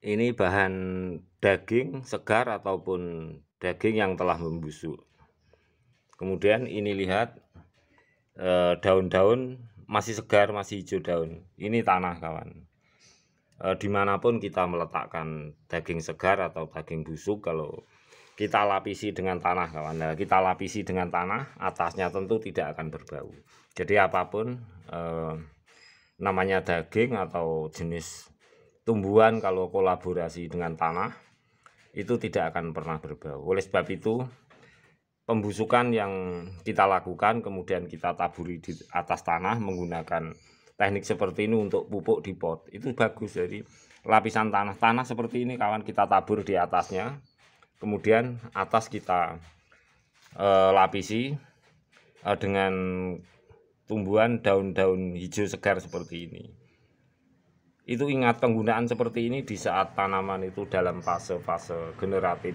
Ini bahan daging segar ataupun daging yang telah membusuk. Kemudian ini lihat daun-daun masih segar, masih hijau daun. Ini tanah kawan. Dimanapun kita meletakkan daging segar atau daging busuk, kalau kita lapisi dengan tanah kawan, nah, kita lapisi dengan tanah, atasnya tentu tidak akan berbau. Jadi apapun namanya daging atau jenis tumbuhan kalau kolaborasi dengan tanah itu tidak akan pernah berbau. Oleh sebab itu pembusukan yang kita lakukan kemudian kita taburi di atas tanah menggunakan teknik seperti ini untuk pupuk di pot itu bagus. Jadi lapisan tanah seperti ini kawan, kita tabur di atasnya, kemudian atas kita lapisi dengan tumbuhan daun-daun hijau segar seperti ini. Itu ingat, penggunaan seperti ini di saat tanaman itu dalam fase-fase generatif,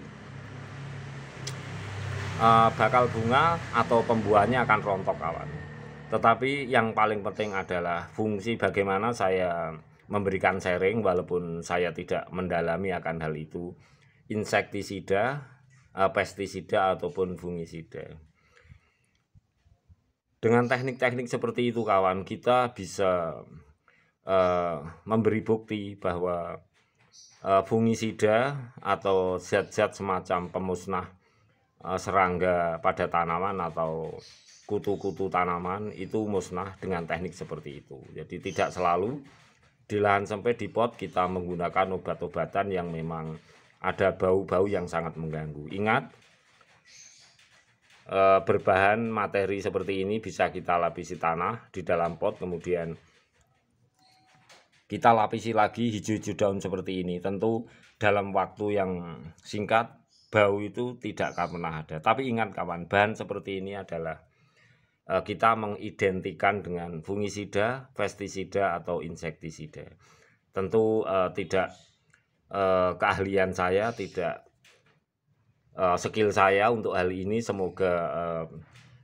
bakal bunga atau pembuahannya akan rontok kawan. Tetapi yang paling penting adalah fungsi bagaimana saya memberikan sharing walaupun saya tidak mendalami akan hal itu, insektisida, pestisida ataupun fungisida. Dengan teknik-teknik seperti itu kawan, kita bisa memberi bukti bahwa fungisida atau zat-zat semacam pemusnah serangga pada tanaman atau kutu-kutu tanaman itu musnah dengan teknik seperti itu. Jadi tidak selalu di lahan sempit di pot kita menggunakan obat-obatan yang memang ada bau-bau yang sangat mengganggu. Ingat, berbahan materi seperti ini bisa kita lapisi tanah di dalam pot, kemudian kita lapisi lagi hijau-hijau daun seperti ini. Tentu dalam waktu yang singkat bau itu tidak akan pernah ada. Tapi ingat kawan, bahan seperti ini adalah kita mengidentikan dengan fungisida, pestisida atau insektisida. Tentu tidak keahlian saya, tidak skill saya untuk hal ini. Semoga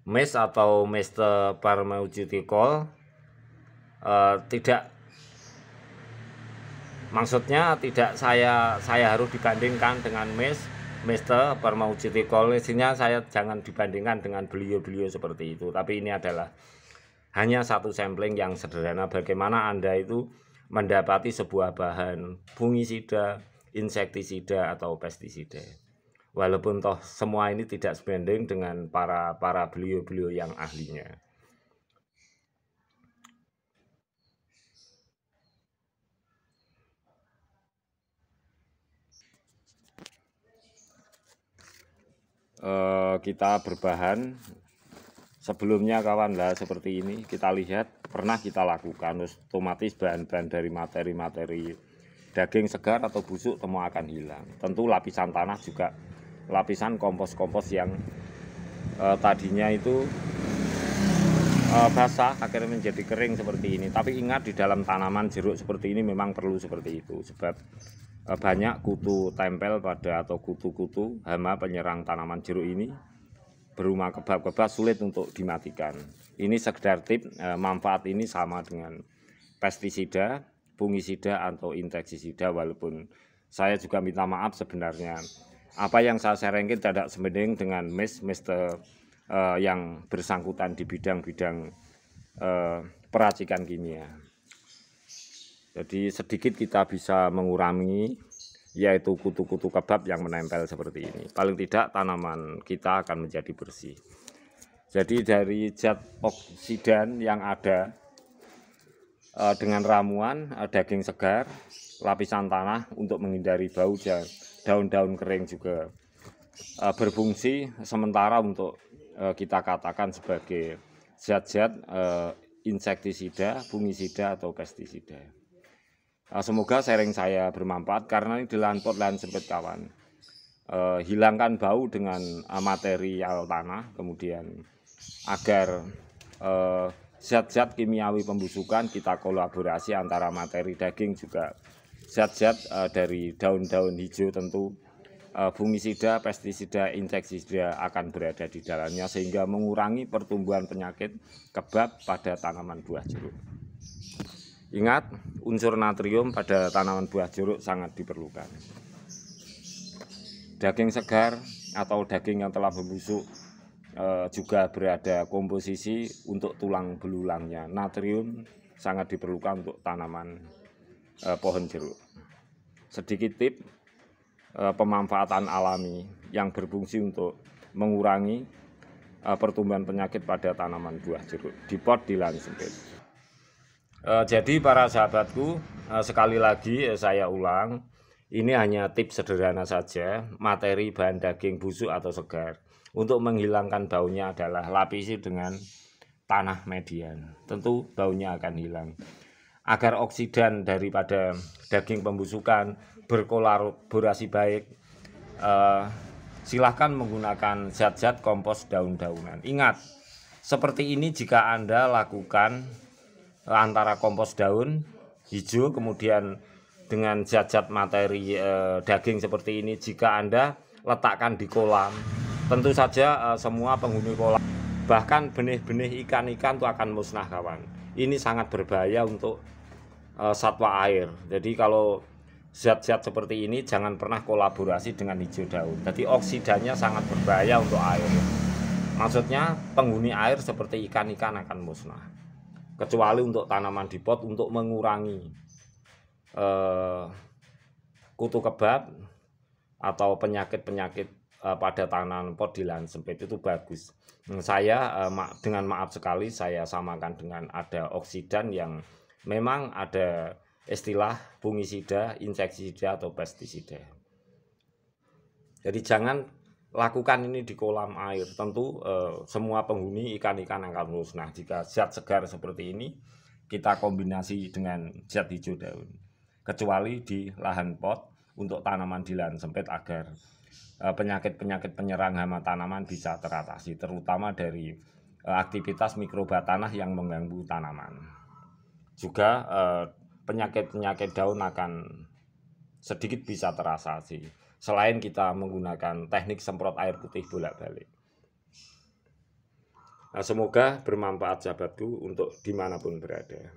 MES atau Mr. Pharmaceutical tidak, maksudnya tidak saya harus dibandingkan dengan Mr. Pharmaceutical, isinya saya jangan dibandingkan dengan beliau-beliau seperti itu. Tapi ini adalah hanya satu sampling yang sederhana bagaimana Anda itu mendapati sebuah bahan fungisida, insektisida atau pestisida. Walaupun toh semua ini tidak sebanding dengan para beliau-beliau yang ahlinya. Kita berbahan sebelumnya kawan lah seperti ini, kita lihat pernah kita lakukan, otomatis bahan-bahan dari materi-materi daging segar atau busuk semua akan hilang. Tentu lapisan tanah juga, lapisan kompos-kompos yang tadinya itu basah akhirnya menjadi kering seperti ini. Tapi ingat, di dalam tanaman jeruk seperti ini memang perlu seperti itu, sebab banyak kutu tempel pada atau kutu-kutu hama penyerang tanaman jeruk ini berumah kebab-kebab, sulit untuk dimatikan. Ini sekedar tip, manfaat ini sama dengan pestisida, fungisida atau insektisida, walaupun saya juga minta maaf sebenarnya apa yang saya sharingkan tidak sebanding dengan Mr. yang bersangkutan di bidang-bidang peracikan kimia. Jadi sedikit kita bisa mengurangi, yaitu kutu-kutu kebab yang menempel seperti ini. Paling tidak tanaman kita akan menjadi bersih. Jadi dari zat oksidan yang ada dengan ramuan daging segar, lapisan tanah untuk menghindari bau, dan daun-daun kering juga berfungsi sementara untuk kita katakan sebagai zat-zat insektisida, fungisida atau pestisida. Semoga sharing saya bermanfaat, karena ini di lahan pot, lahan sempit kawan. Hilangkan bau dengan material tanah, kemudian agar zat-zat kimiawi pembusukan kita kolaborasi antara materi daging juga zat-zat dari daun-daun hijau, tentu fungisida, pestisida, insektisida akan berada di dalamnya sehingga mengurangi pertumbuhan penyakit kebab pada tanaman buah jeruk. Ingat, unsur natrium pada tanaman buah jeruk sangat diperlukan. Daging segar atau daging yang telah membusuk juga berada komposisi untuk tulang belulangnya. Natrium sangat diperlukan untuk tanaman pohon jeruk. Sedikit tip pemanfaatan alami yang berfungsi untuk mengurangi pertumbuhan penyakit pada tanaman buah jeruk di pot di lahan sempit. Jadi para sahabatku, sekali lagi saya ulang, ini hanya tips sederhana saja. Materi bahan daging busuk atau segar untuk menghilangkan baunya adalah lapisi dengan tanah median. Tentu baunya akan hilang. Agar oksidan daripada daging pembusukan berkolaborasi baik, silahkan menggunakan zat-zat kompos daun-daunan. Ingat, seperti ini jika Anda lakukan antara kompos daun hijau kemudian dengan zat-zat materi daging seperti ini, jika Anda letakkan di kolam, tentu saja semua penghuni kolam bahkan benih-benih ikan-ikan itu akan musnah, kawan. Ini sangat berbahaya untuk satwa air. Jadi kalau zat-zat seperti ini jangan pernah kolaborasi dengan hijau daun. Jadi oksidannya sangat berbahaya untuk air. Maksudnya penghuni air seperti ikan-ikan akan musnah. Kecuali untuk tanaman di pot untuk mengurangi kutu kebab atau penyakit-penyakit pada tanaman pot di lahan sempit itu bagus. Saya dengan maaf sekali saya samakan dengan ada oksidan yang memang ada istilah fungisida, insektisida atau pestisida. Jadi jangan lakukan ini di kolam air. Tentu semua penghuni ikan-ikan akan musnah jika zat segar seperti ini kita kombinasi dengan zat hijau daun. Kecuali di lahan pot untuk tanaman di lahan sempit agar penyakit-penyakit penyerang hama tanaman bisa teratasi, terutama dari aktivitas mikroba tanah yang mengganggu tanaman. Juga penyakit-penyakit daun akan sedikit bisa teratasi. Selain kita menggunakan teknik semprot air putih bolak-balik. Nah, semoga bermanfaat sahabatku untuk dimanapun berada.